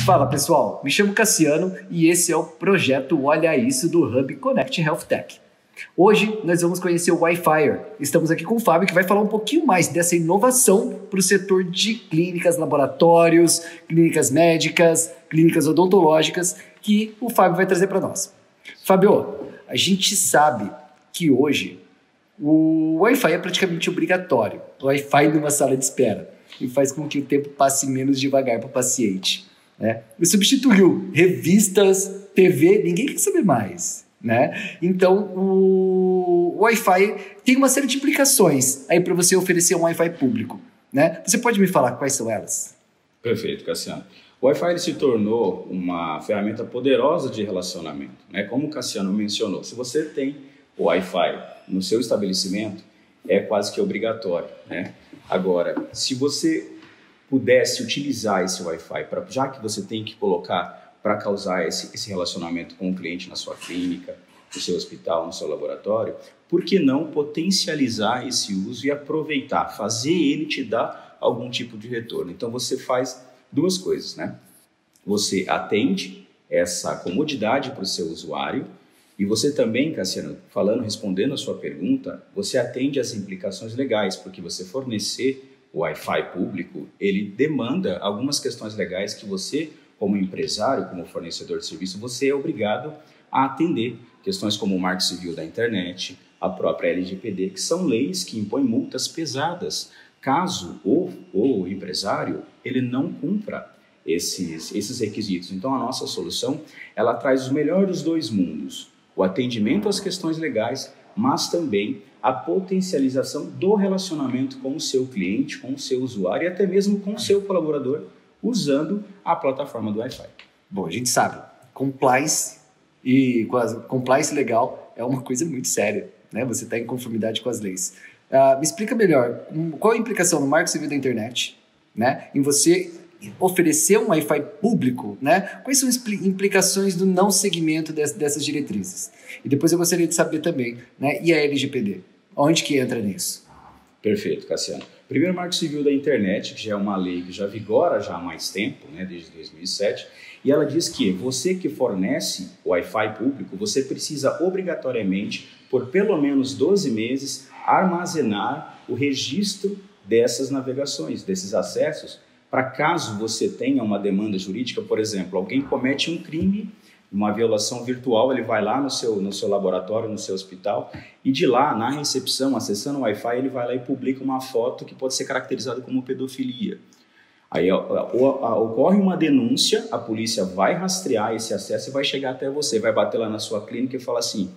Fala pessoal, me chamo Cassiano e esse é o projeto Olha Isso do Hub Connect Health Tech. Hoje nós vamos conhecer o Wi-Fi. Estamos aqui com o Fábio que vai falar um pouquinho mais dessa inovação para o setor de clínicas, laboratórios, clínicas médicas, clínicas odontológicas que o Fábio vai trazer para nós. Fábio, a gente sabe que hoje o Wi-Fi é praticamente obrigatório. O Wi-Fi numa sala de espera e faz com que o tempo passe menos devagar para o paciente. Né? E substituiu revistas, TV, ninguém quer saber mais. Né? Então, o Wi-Fi tem uma série de implicações aí para você oferecer um Wi-Fi público. Né? Você pode me falar quais são elas? Perfeito, Cassiano. O Wi-Fi ele se tornou uma ferramenta poderosa de relacionamento. Né? Como o Cassiano mencionou, se você tem o Wi-Fi no seu estabelecimento, é quase que obrigatório. Né? Agora, se você pudesse utilizar esse Wi-Fi, já que você tem que colocar para causar esse relacionamento com o cliente na sua clínica, no seu hospital, no seu laboratório, por que não potencializar esse uso e aproveitar, fazer ele te dar algum tipo de retorno? Então você faz duas coisas, né? Você atende essa comodidade para o seu usuário e você também, Cassiano, respondendo a sua pergunta, você atende as implicações legais, porque você fornecer o Wi-Fi público, ele demanda algumas questões legais que você, como empresário, como fornecedor de serviço, você é obrigado a atender. Questões como o Marco Civil da Internet, a própria LGPD, que são leis que impõem multas pesadas, caso o empresário ele não cumpra esses requisitos. Então, a nossa solução, ela traz o melhor dos dois mundos, o atendimento às questões legais, mas também a potencialização do relacionamento com o seu cliente, com o seu usuário e até mesmo com o seu colaborador, usando a plataforma do Wi-Fi. Bom, a gente sabe, compliance legal é uma coisa muito séria, né? Você está em conformidade com as leis. Me explica melhor, qual a implicação no Marco Civil da Internet, né? Em você oferecer um Wi-Fi público, né? Quais são as implicações do não seguimento dessas diretrizes? E depois eu gostaria de saber também, né? E a LGPD? Onde que entra nisso? Perfeito, Cassiano. Primeiro, o Marco Civil da Internet, que já é uma lei que já vigora já há mais tempo, né? Desde 2007, e ela diz que você que fornece o Wi-Fi público, você precisa obrigatoriamente, por pelo menos 12 meses, armazenar o registro dessas navegações, desses acessos, para caso você tenha uma demanda jurídica, por exemplo, alguém comete um crime, uma violação virtual, ele vai lá no seu laboratório, no seu hospital, e de lá, na recepção, acessando o Wi-Fi, ele vai lá e publica uma foto que pode ser caracterizada como pedofilia. Aí ocorre uma denúncia, a polícia vai rastrear esse acesso e vai chegar até você, vai bater lá na sua clínica e falar assim: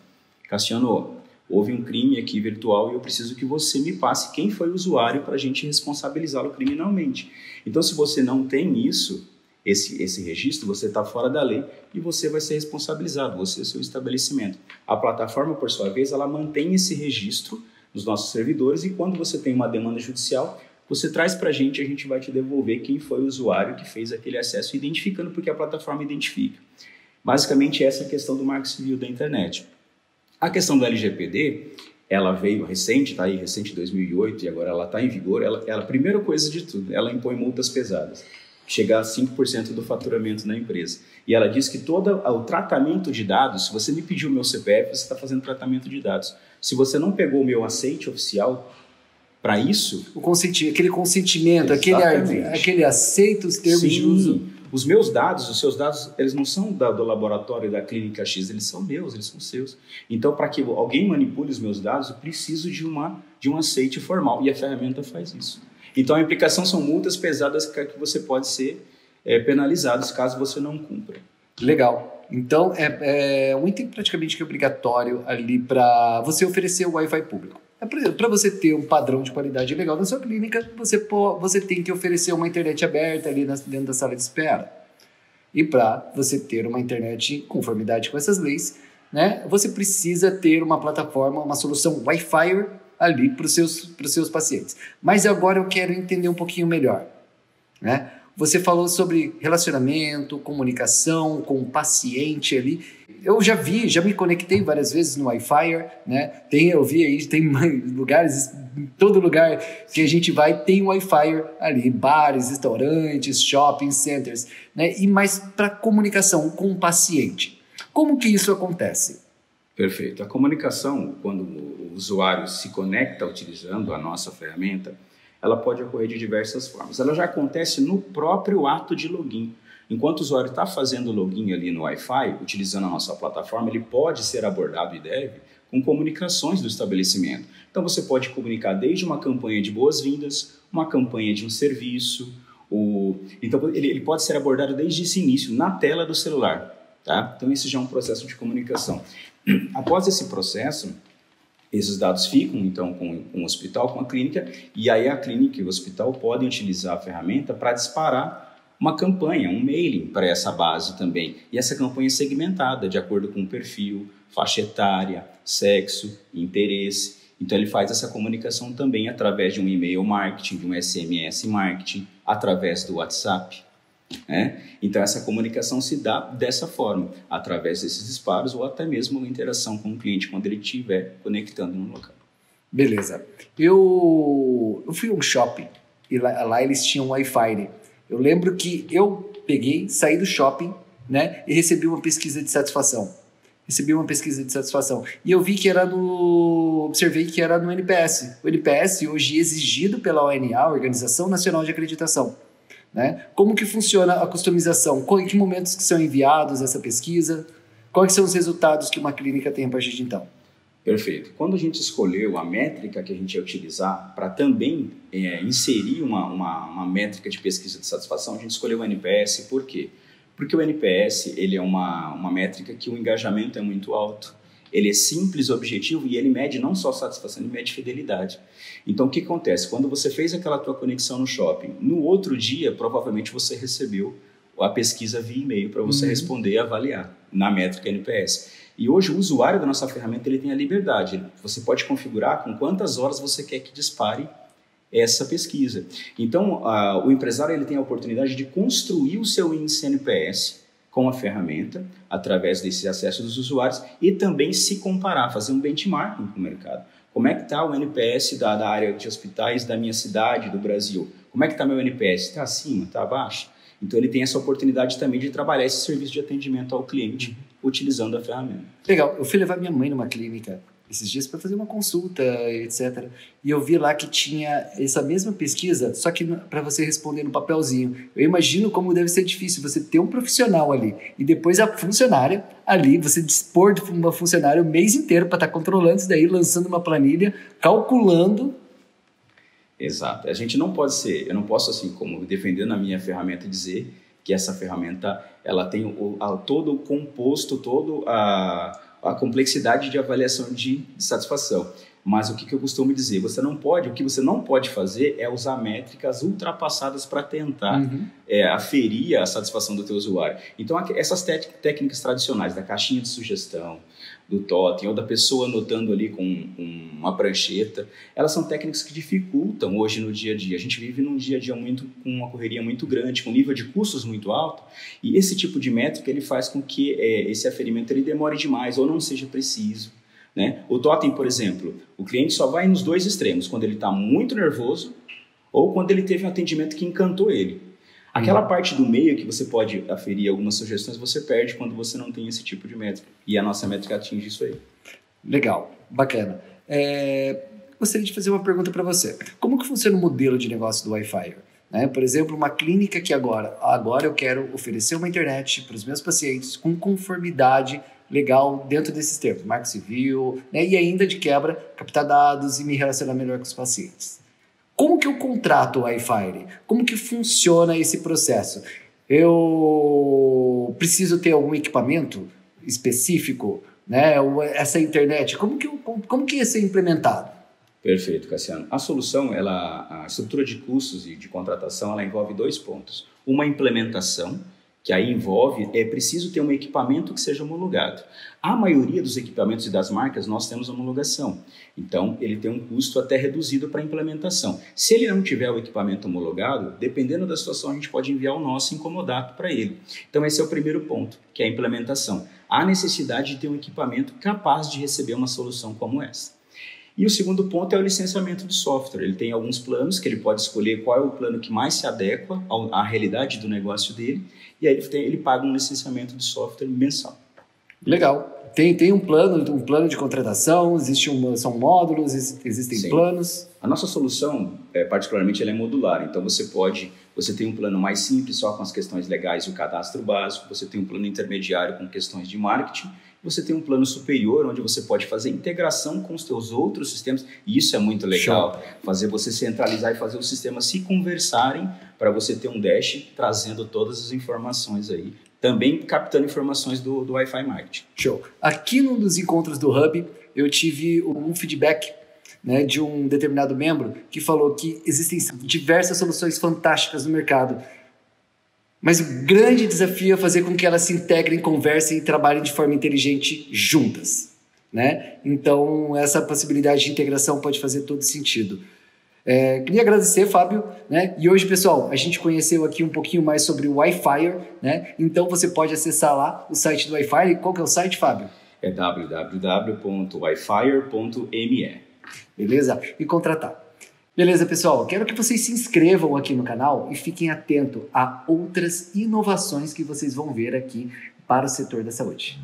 Cassiano, houve um crime aqui virtual e eu preciso que você me passe quem foi o usuário para a gente responsabilizá-lo criminalmente. Então, se você não tem isso, esse registro, você está fora da lei e você vai ser responsabilizado, você e seu estabelecimento. A plataforma, por sua vez, ela mantém esse registro nos nossos servidores e quando você tem uma demanda judicial, você traz para a gente vai te devolver quem foi o usuário que fez aquele acesso, identificando porque a plataforma identifica. Basicamente, essa é a questão do Marco Civil da Internet. A questão da LGPD, ela veio recente, está aí recente 2008 e agora ela está em vigor. Ela, primeira coisa de tudo, ela impõe multas pesadas, chegar a 5% do faturamento da empresa. E ela diz que todo o tratamento de dados, se você me pediu o meu CPF, você está fazendo tratamento de dados. Se você não pegou o meu aceite oficial para isso... aquele consentimento, aquele aceito os termos de uso... Os meus dados, os seus dados, eles não são do laboratório da clínica X, eles são meus, eles são seus. Então, para que alguém manipule os meus dados, eu preciso de um aceite formal e a ferramenta faz isso. Então, a implicação são multas pesadas que você pode ser penalizado caso você não cumpra. Legal. Então, é um item praticamente que é obrigatório ali para você oferecer o Wi-Fi público. Para você ter um padrão de qualidade legal na sua clínica, você tem que oferecer uma internet aberta ali dentro da sala de espera. E para você ter uma internet em conformidade com essas leis, né, você precisa ter uma plataforma, uma solução Wi-Fi ali para os seus pacientes. Mas agora eu quero entender um pouquinho melhor. Né? Você falou sobre relacionamento, comunicação com o paciente ali. eu já me conectei várias vezes no Wi-Fi, né? Eu vi aí, tem lugares, em todo lugar que a gente vai tem Wi-Fi ali, bares, restaurantes, shopping centers, né? E mais para comunicação com o paciente. Como que isso acontece? Perfeito. A comunicação, quando o usuário se conecta utilizando a nossa ferramenta, ela pode ocorrer de diversas formas. Ela já acontece no próprio ato de login. Enquanto o usuário está fazendo login ali no Wi-Fi, utilizando a nossa plataforma, ele pode ser abordado e deve com comunicações do estabelecimento. Então você pode comunicar desde uma campanha de boas-vindas, uma campanha de um serviço, então ele pode ser abordado desde esse início, na tela do celular. Tá? Então esse já é um processo de comunicação. Após esse processo, esses dados ficam, então, com o hospital, com a clínica, e aí a clínica e o hospital podem utilizar a ferramenta para disparar uma campanha, um mailing para essa base também. E essa campanha é segmentada de acordo com o perfil, faixa etária, sexo, interesse. Então, ele faz essa comunicação também através de um e-mail marketing, de um SMS marketing, através do WhatsApp. Então essa comunicação se dá dessa forma, através desses disparos ou até mesmo uma interação com o cliente quando ele estiver conectando no local. Beleza. Eu fui a um shopping e lá eles tinham Wi-Fi. Eu lembro que eu saí do shopping, né, e recebi uma pesquisa de satisfação. E eu vi que observei que era no NPS. O NPS hoje é exigido pela ONA, Organização Nacional de Acreditação. Né? Como que funciona a customização? Em que momentos que são enviados essa pesquisa? Quais são os resultados que uma clínica tem a partir de então? Perfeito. Quando a gente escolheu a métrica que a gente ia utilizar para também inserir uma métrica de pesquisa de satisfação, a gente escolheu o NPS. Por quê? Porque o NPS ele é uma métrica que o engajamento é muito alto. Ele é simples, objetivo e ele mede não só satisfação, ele mede fidelidade. Então, o que acontece? Quando você fez aquela tua conexão no shopping, no outro dia, provavelmente você recebeu a pesquisa via e-mail para você responder e avaliar na métrica NPS. E hoje, o usuário da nossa ferramenta ele tem a liberdade. Você pode configurar com quantas horas você quer que dispare essa pesquisa. Então, o empresário ele tem a oportunidade de construir o seu índice NPS com a ferramenta, através desse acesso dos usuários e também se comparar, fazer um benchmarking com o mercado. Como é que está o NPS da área de hospitais da minha cidade, do Brasil? Como é que está meu NPS? Está acima? Está abaixo? Então ele tem essa oportunidade também de trabalhar esse serviço de atendimento ao cliente utilizando a ferramenta. Legal. Eu fui levar minha mãe numa clínica esses dias para fazer uma consulta, etc. E eu vi lá que tinha essa mesma pesquisa, só que para você responder no papelzinho. Eu imagino como deve ser difícil você ter um profissional ali e depois a funcionária ali, você dispor de uma funcionária o mês inteiro para estar controlando isso daí, lançando uma planilha, calculando. Exato. A gente não pode ser, eu não posso assim como defendendo a minha ferramenta dizer que essa ferramenta ela tem todo o composto, todo a complexidade de avaliação de satisfação. Mas o que eu costumo dizer? O que você não pode fazer é usar métricas ultrapassadas para tentar aferir a satisfação do teu usuário. Então, essas técnicas tradicionais da caixinha de sugestão, do totem, ou da pessoa anotando ali com uma prancheta, elas são técnicas que dificultam hoje no dia a dia. A gente vive num dia a dia com uma correria muito grande, com um nível de custos muito alto, e esse tipo de métrica ele faz com que esse aferimento ele demore demais ou não seja preciso. Né? O totem, por exemplo, o cliente só vai nos dois extremos, quando ele está muito nervoso ou quando ele teve um atendimento que encantou ele. Aquela parte do meio que você pode aferir algumas sugestões, você perde quando você não tem esse tipo de métrica. E a nossa métrica atinge isso aí. Legal, bacana. Gostaria de fazer uma pergunta para você. Como que funciona o modelo de negócio do Wi-Fi? Né? Por exemplo, uma clínica que agora eu quero oferecer uma internet para os meus pacientes com conformidade legal dentro desses termos, Marco Civil, né? E ainda de quebra, captar dados e me relacionar melhor com os pacientes. Como que eu contrato o Wi-Fi? Como que funciona esse processo? Eu preciso ter algum equipamento específico, né? Essa internet, como que ia ser implementado? Perfeito, Cassiano. A solução, a estrutura de custos e de contratação, ela envolve dois pontos. Uma implementação, que aí envolve, é preciso ter um equipamento que seja homologado. A maioria dos equipamentos e das marcas nós temos homologação, então ele tem um custo até reduzido para a implementação. Se ele não tiver o equipamento homologado, dependendo da situação, a gente pode enviar o nosso incomodato para ele. Então esse é o primeiro ponto, que é a implementação. Há necessidade de ter um equipamento capaz de receber uma solução como essa. E o segundo ponto é o licenciamento do software. Ele tem alguns planos que ele pode escolher qual é o plano que mais se adequa à realidade do negócio dele, e aí ele paga um licenciamento de software mensal. Legal. Tem um plano de contratação, são módulos, existem Sim. planos. A nossa solução, particularmente, ela é modular. Então, você tem um plano mais simples, só com as questões legais e o cadastro básico. Você tem um plano intermediário com questões de marketing. Você tem um plano superior, onde você pode fazer integração com os teus outros sistemas. E isso é muito legal. Show. Fazer você centralizar e fazer os sistemas se conversarem para você ter um dash trazendo todas as informações aí. Também captando informações do Wi-Fi Marketing. Show. Aqui num dos encontros do Hub, eu tive um feedback, né, de um determinado membro que falou que existem diversas soluções fantásticas no mercado, mas o grande desafio é fazer com que elas se integrem, conversem e trabalhem de forma inteligente juntas, né? Então, essa possibilidade de integração pode fazer todo sentido. Queria agradecer, Fábio, né? E hoje, pessoal, a gente conheceu aqui um pouquinho mais sobre o Wi-Fi, né? Então você pode acessar lá o site do Wi-Fi. Qual que é o site, Fábio? É www.wifier.me. Beleza? E contratar. Beleza, pessoal? Quero que vocês se inscrevam aqui no canal e fiquem atentos a outras inovações que vocês vão ver aqui para o setor da saúde.